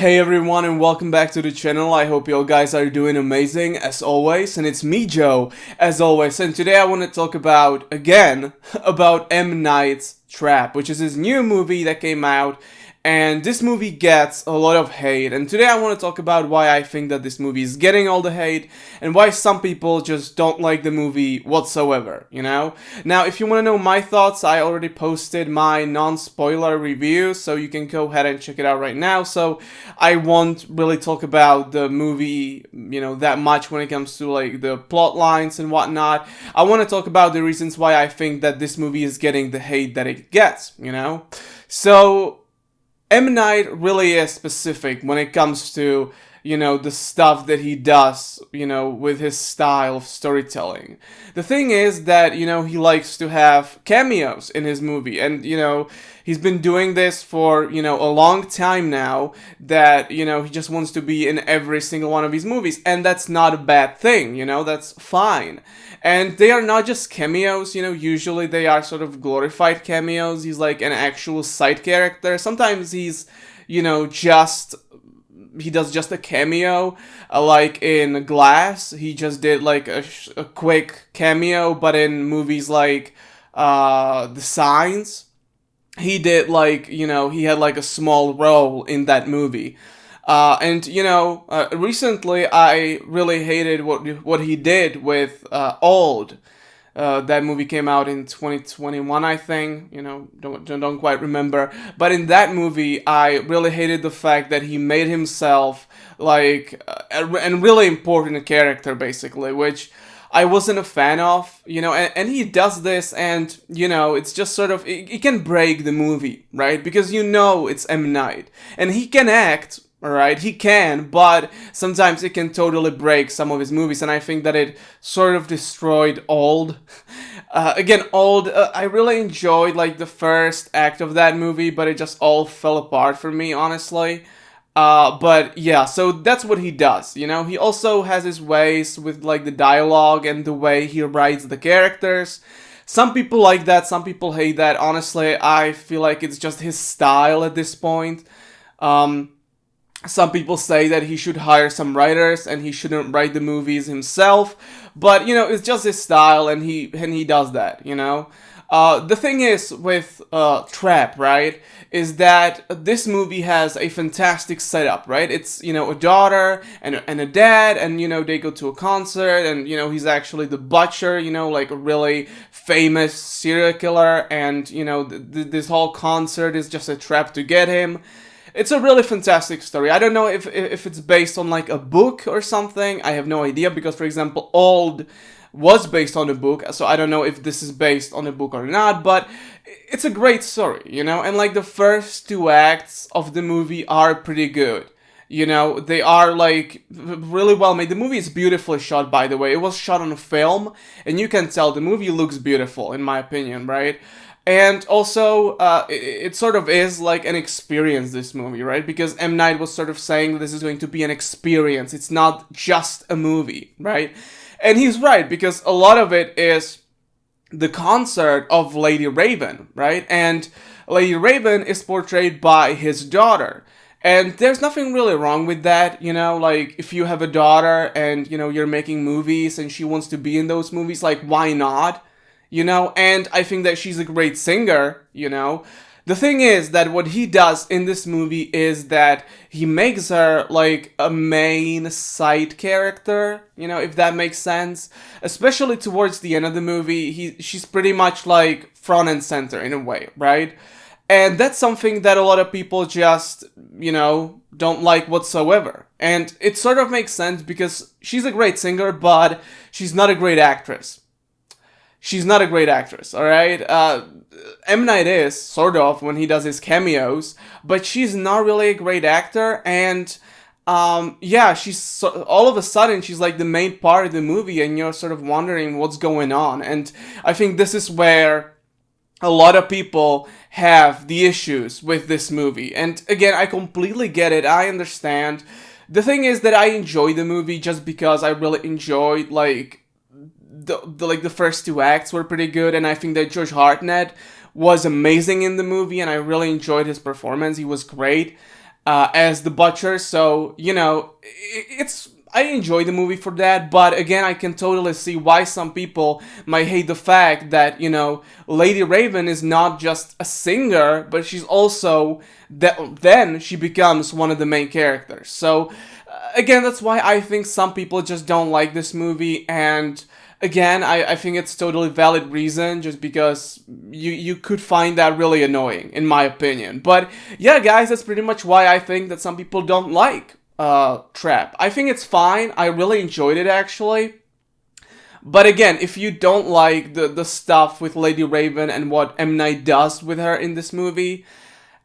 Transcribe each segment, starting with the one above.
Hey everyone and welcome back to the channel. I hope you guys are doing amazing as always, and it's me Joe as always, and today I want to talk about again about M. Night's Trap, which is his new movie that came out, and this movie gets a lot of hate, and today I want to talk about why I think that this movie is getting all the hate and why some people just don't like the movie whatsoever, you know? Now, if you want to know my thoughts, I already posted my non-spoiler review, so you can go ahead and check it out right now. So I won't really talk about the movie, that much when it comes to like the plot lines and whatnot. I want to talk about the reasons why I think that this movie is getting the hate that it gets, So M. Night really is specific when it comes to, the stuff that he does, with his style of storytelling. The thing is that, he likes to have cameos in his movie, and, he's been doing this for, a long time now, that, he just wants to be in every single one of his movies, and that's not a bad thing, that's fine. And they are not just cameos, usually they are sort of glorified cameos. He's like an actual side character. Sometimes he's, he does just a cameo, like in Glass. He just did like a quick cameo, but in movies like The Signs, he did like, he had like a small role in that movie. Recently I really hated what he did with Old. That movie came out in 2021, I think. Don't quite remember. But in that movie, I really hated the fact that he made himself like a really important character, basically, which I wasn't a fan of, and he does this, and, it's just sort of, it can break the movie, right? Because it's M. Night, and he can act, alright, he can, but sometimes it can totally break some of his movies, and I think that it sort of destroyed Old. Old, I really enjoyed, like, the first act of that movie, but it just all fell apart for me, honestly. But yeah, so that's what he does, He also has his ways with, like, the dialogue and the way he writes the characters. Some people like that, some people hate that. Honestly, I feel like it's just his style at this point. Some people say that he should hire some writers and he shouldn't write the movies himself, but it's just his style, and he does that. The thing is with Trap, right, is that this movie has a fantastic setup, right? It's a daughter and a dad, and they go to a concert, and he's actually the butcher, like a really famous serial killer, and this whole concert is just a trap to get him. It's a really fantastic story. I don't know if it's based on like a book or something. I have no idea, because, for example, Old was based on a book, so I don't know if this is based on a book or not, but it's a great story, and like the first two acts of the movie are pretty good. They are like really well made. The movie is beautifully shot, by the way. It was shot on film, and you can tell the movie looks beautiful, in my opinion, right? And also, it sort of is like an experience, this movie, right? Because M. Night was sort of saying this is going to be an experience. It's not just a movie, right? And he's right, because a lot of it is the concert of Lady Raven, right? And Lady Raven is portrayed by his daughter. And there's nothing really wrong with that, like, if you have a daughter and, you're making movies and she wants to be in those movies, like, why not? And I think that she's a great singer, The thing is that what he does in this movie is that he makes her like a main side character, if that makes sense. Especially towards the end of the movie, she's pretty much like front and center in a way, right? And that's something that a lot of people just, don't like whatsoever. And it sort of makes sense, because she's a great singer, but she's not a great actress. She's not a great actress, alright? M. Night is, sort of, when he does his cameos, but she's not really a great actor, and, she's, all of a sudden, she's like the main part of the movie, and you're sort of wondering what's going on, and I think this is where a lot of people have the issues with this movie, and again, I completely get it, I understand. The thing is that I enjoy the movie just because I really enjoyed, like, the first two acts were pretty good, and I think that Josh Hartnett was amazing in the movie, and I really enjoyed his performance. He was great. as the butcher. So it's I enjoy the movie for that, but again, I can totally see why some people might hate the fact that Lady Raven is not just a singer, but she's also then she becomes one of the main characters. So again, that's why I think some people just don't like this movie, and again, I think it's totally valid reason, just because you could find that really annoying, in my opinion. But yeah, guys, that's pretty much why I think that some people don't like Trap. I think it's fine. I really enjoyed it, actually. But again, if you don't like the stuff with Lady Raven and what M. Night does with her in this movie,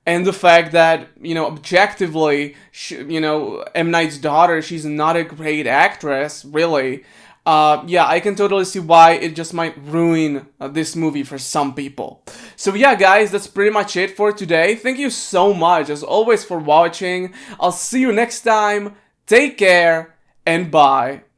and the fact that objectively, M. Night's daughter, she's not a great actress, really. Yeah, I can totally see why it just might ruin this movie for some people. So yeah, guys, that's pretty much it for today. Thank you so much, as always, for watching. I'll see you next time. Take care, and bye.